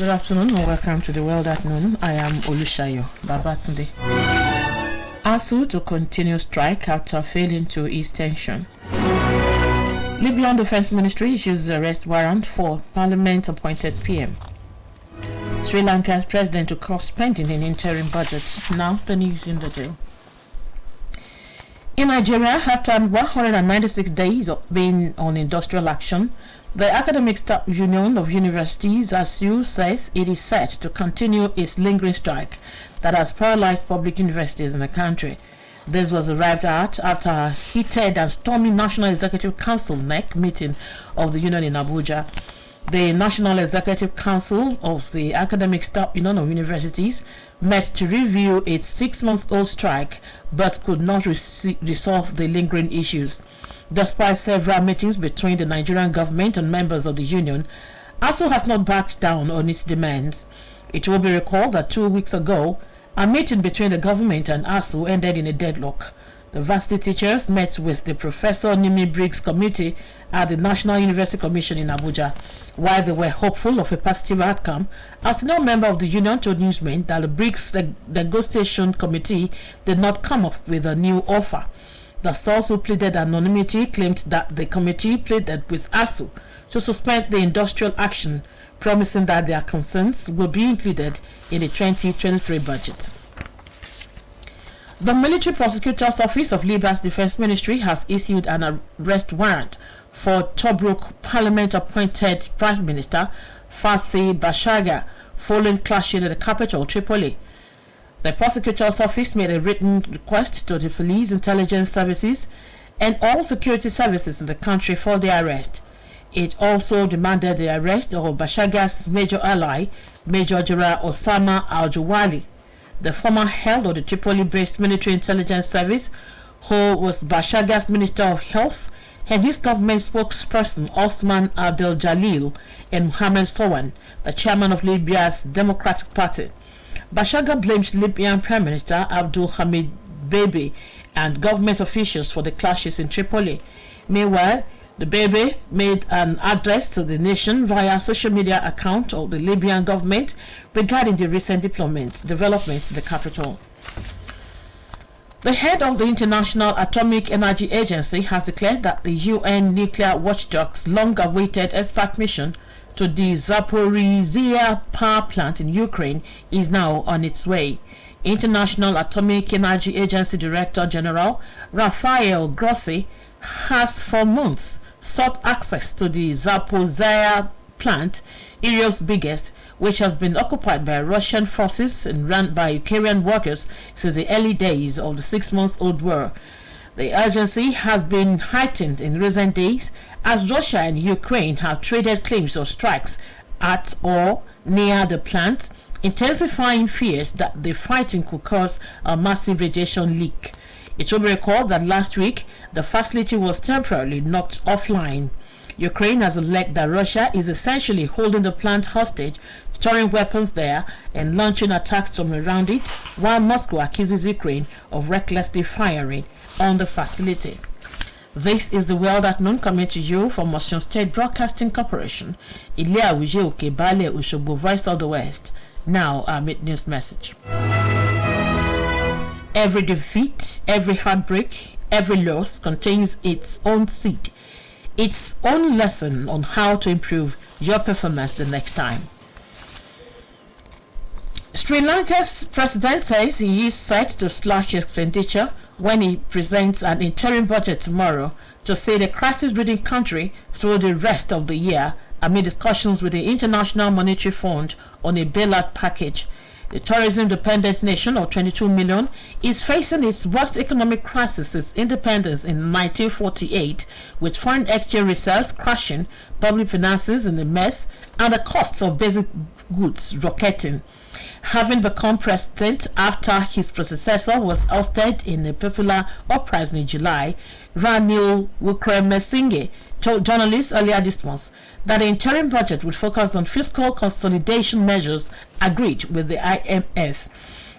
Good afternoon and welcome to the World at Noon. I am Olushayo Babatunde. ASU to continue strike after failing to ease tension. Libyan Defense Ministry issues arrest warrant for Parliament-appointed PM. Sri Lanka's president to cut spending in interim budgets. Now the news in detail. In Nigeria, after 196 days of being on industrial action, the Academic Staff Union of Universities, ASU, says it is set to continue its lingering strike that has paralyzed public universities in the country. This was arrived at after a heated and stormy National Executive Council (NEC) meeting of the union in Abuja. The National Executive Council of the Academic Staff Union of Universities met to review its 6-month-old strike but could not resolve the lingering issues. Despite several meetings between the Nigerian government and members of the union, ASU has not backed down on its demands. It will be recalled that 2 weeks ago, a meeting between the government and ASU ended in a deadlock. The varsity teachers met with the Professor Nimi Briggs Committee at the National University Commission in Abuja. While they were hopeful of a positive outcome, a senior member of the union told newsmen that the Briggs Negotiation Committee did not come up with a new offer. The source who pleaded anonymity claimed that the committee pleaded with ASU to suspend the industrial action, promising that their concerns will be included in the 2023 budget. The Military Prosecutor's Office of Libya's Defense Ministry has issued an arrest warrant for Tobruk Parliament-appointed Prime Minister Fathi Bashagha following clashes at the capital, Tripoli. The prosecutor's office made a written request to the police, intelligence services, and all security services in the country for their arrest. It also demanded the arrest of Bashagha's major ally, Major General Osama Al-Jawali, the former head of the Tripoli-based military intelligence service, who was Bashagha's Minister of Health, and his government spokesperson Osman Abdel Jalil, and Mohamed Sowan, the chairman of Libya's Democratic Party. Bashagha blames Libyan Prime Minister Abdul Hamid Bebe and government officials for the clashes in Tripoli. Meanwhile, the Bebe made an address to the nation via social media account of the Libyan government regarding the recent developments in the capital. The head of the International Atomic Energy Agency has declared that the UN nuclear watchdog's long-awaited expert mission to the Zaporizhzhia power plant in Ukraine is now on its way. International Atomic Energy Agency Director General Rafael Grossi has for months sought access to the Zaporizhzhia plant, Europe's biggest, which has been occupied by Russian forces and run by Ukrainian workers since the early days of the 6-month-old war. The urgency has been heightened in recent days as Russia and Ukraine have traded claims of strikes at or near the plant, intensifying fears that the fighting could cause a massive radiation leak. It will be recalled that last week the facility was temporarily knocked offline. Ukraine has alleged that Russia is essentially holding the plant hostage, storing weapons there and launching attacks from around it, while Moscow accuses Ukraine of recklessly firing on the facility. This is the World at Noon, coming to you from Osun State Broadcasting Corporation, Ile-Awuje Oke-Bale Osogbo, Voice of the West. Now our mid-news message. Every defeat, every heartbreak, every loss contains its own seed, its own lesson on how to improve your performance the next time. Sri Lanka's president says he is set to slash expenditure when he presents an interim budget tomorrow to see the crisis-ridden country through the rest of the year amid discussions with the International Monetary Fund on a bailout package. The tourism-dependent nation of 22 million is facing its worst economic crisis since independence in 1948, with foreign exchange reserves crashing, public finances in a mess, and the costs of basic goods rocketing. Having become president after his predecessor was ousted in a popular uprising in July, Ranil Wickremesinghe told journalists earlier this month that the interim budget would focus on fiscal consolidation measures agreed with the IMF.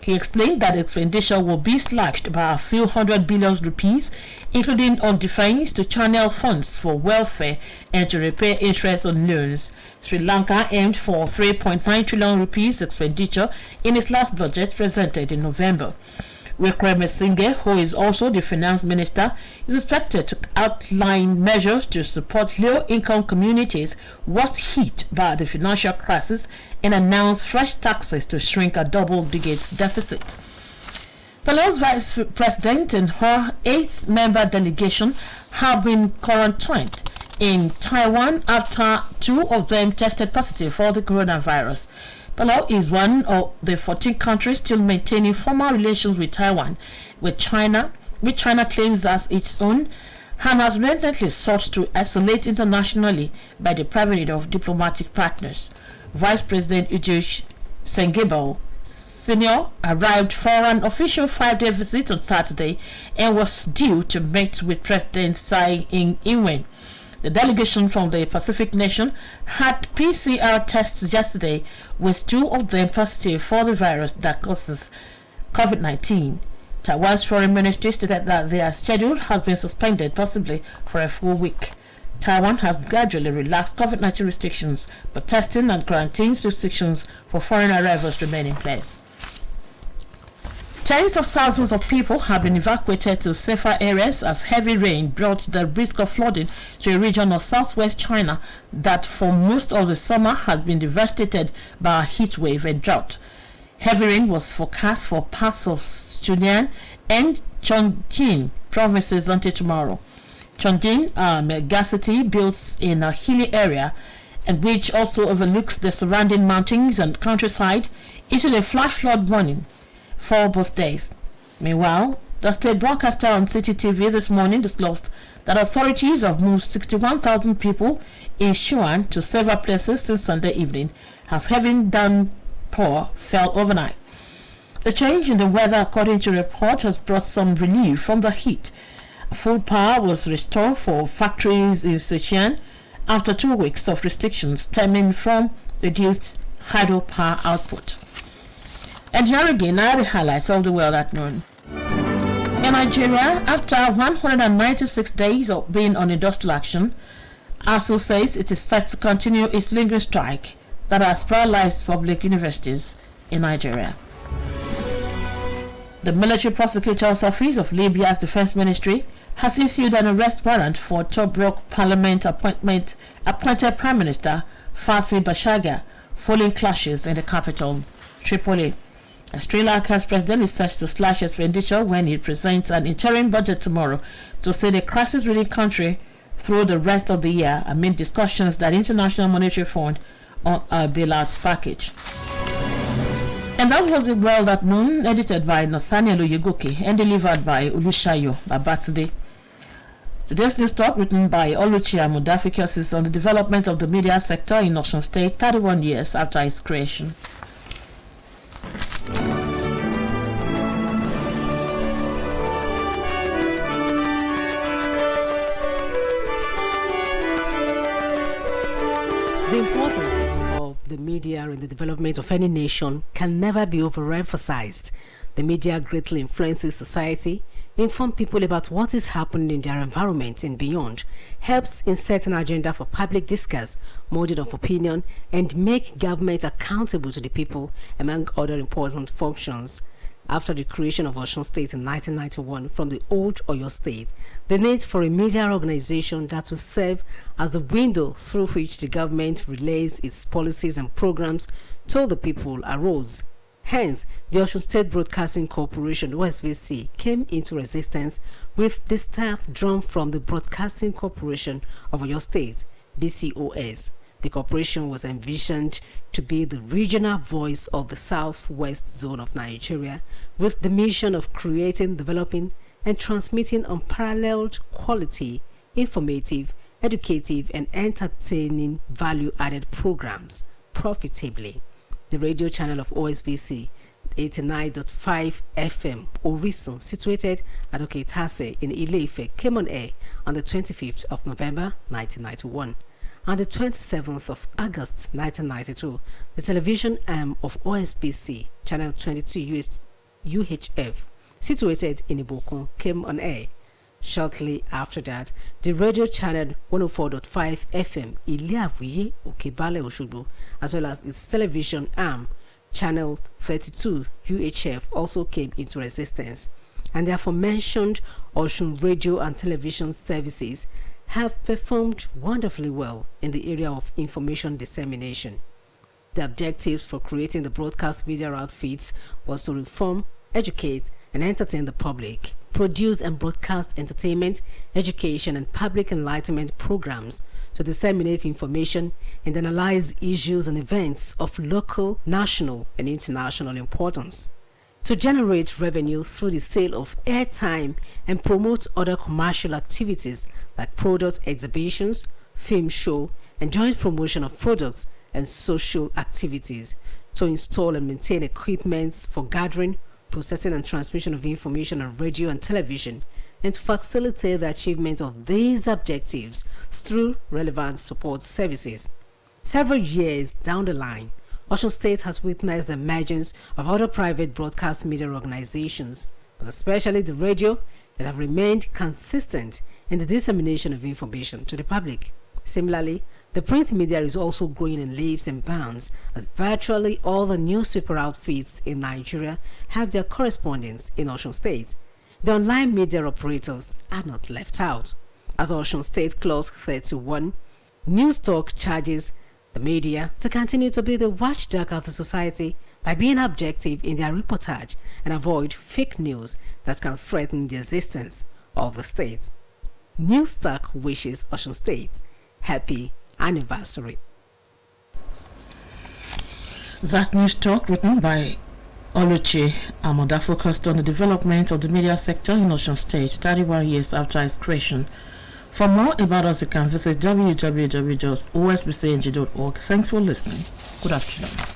He explained that expenditure will be slashed by a few hundred billion rupees, including on defense, to channel funds for welfare and to repay interest on loans. Sri Lanka aimed for 3.9 trillion rupees expenditure in its last budget presented in November. Wickremesinghe, who is also the finance minister, is expected to outline measures to support low-income communities worst hit by the financial crisis and announce fresh taxes to shrink a double-digit deficit. Palau's vice president and her 8-member delegation have been quarantined in Taiwan after 2 of them tested positive for the coronavirus. Palau is one of the 14 countries still maintaining formal relations with Taiwan, which China claims as its own, and has relentlessly sought to isolate internationally by depriving it of diplomatic partners. Vice President Ujush Sengebao Sr. arrived for an official 5-day visit on Saturday and was due to meet with President Tsai Ing-wen. The delegation from the Pacific nation had PCR tests yesterday, with 2 of them positive for the virus that causes COVID-19. Taiwan's foreign ministry stated that their schedule has been suspended, possibly for a full week. Taiwan has gradually relaxed COVID-19 restrictions, but testing and quarantine restrictions for foreign arrivals remain in place. Tens of thousands of people have been evacuated to safer areas as heavy rain brought the risk of flooding to a region of southwest China that for most of the summer has been devastated by a heat wave and drought. Heavy rain was forecast for parts of Sunan and Chongqing provinces until tomorrow. Chongqing, a megacity built in a hilly area and which also overlooks the surrounding mountains and countryside, issued a flash flood warning for both days. Meanwhile, the state broadcaster on CCTV this morning disclosed that authorities have moved 61,000 people in Sichuan to several places since Sunday evening, as heavy downpour fell overnight. The change in the weather, according to reports, has brought some relief from the heat. Full power was restored for factories in Sichuan after 2 weeks of restrictions stemming from reduced hydropower output. And here again are the highlights of the world at noon. In Nigeria, after 196 days of being on industrial action, ASU says it is set to continue its lingering strike that has paralyzed public universities in Nigeria. The military prosecutor's office of Libya's defense ministry has issued an arrest warrant for Tobruk Parliament appointed Prime Minister Fathi Bashagha following clashes in the capital, Tripoli. Sri Lanka's president is set to slash expenditure when he presents an interim budget tomorrow to see the crisis-ridden country through the rest of the year amid discussions that International Monetary Fund on a bailout package. And that was the world at noon, edited by Nathaniel Oyegoke and delivered by Ulushayo Babatunde. Today's news talk, written by Oluchi Amudafikos, is on the development of the media sector in Osun State 31 years after its creation. The importance of the media in the development of any nation can never be overemphasized. The media greatly influences society, informs people about what is happening in their environment and beyond, helps in setting an agenda for public discourse, molding of opinion, and make government accountable to the people, among other important functions. After the creation of Osun State in 1991 from the old Oyo State, the need for a media organization that will serve as the window through which the government relays its policies and programs to the people arose. Hence, the Osun State Broadcasting Corporation (OSBC) came into existence with the staff drawn from the Broadcasting Corporation of Oyo State (BCOS). The corporation was envisioned to be the regional voice of the southwest zone of Nigeria, with the mission of creating, developing, and transmitting unparalleled quality, informative, educative, and entertaining value-added programs profitably. The radio channel of OSBC 89.5 FM Orisun, situated at Oketase in Ile-Ife, came on air on the 25th of November 1991. On the 27th of August 1992, the television arm of OSBC, Channel 22 UHF, situated in Ibokun, came on air. Shortly after that, the radio channel 104.5 FM Iliawiye Okebale Oshogbo, as well as its television arm, channel 32 UHF, also came into existence. And the aforementioned Osun radio and television services have performed wonderfully well in the area of information dissemination. The objectives for creating the broadcast media outfits was to inform, educate, and entertain the public, produce and broadcast entertainment, education, and public enlightenment programs to disseminate information and analyze issues and events of local, national, and international importance, to generate revenue through the sale of airtime and promote other commercial activities like product exhibitions, film show, and joint promotion of products and social activities, to install and maintain equipment for gathering, processing and transmission of information on radio and television, and to facilitate the achievement of these objectives through relevant support services. Several years down the line, Osun State has witnessed the emergence of other private broadcast media organizations, but especially the radio, that have remained consistent in the dissemination of information to the public. Similarly, the print media is also growing in leaps and bounds, as virtually all the newspaper outfits in Nigeria have their correspondents in Osun State. The online media operators are not left out, as Osun State Clause 31 News Talk charges the media to continue to be the watchdog of the society by being objective in their reportage and avoid fake news that can threaten the existence of the state. News Talk wishes Osun State happy anniversary. That news talk, written by Oluchi Amoda, focused on the development of the media sector in Osun State 31 years after its creation. For more about us, you can visit www.osbcng.org. Thanks for listening. Good afternoon.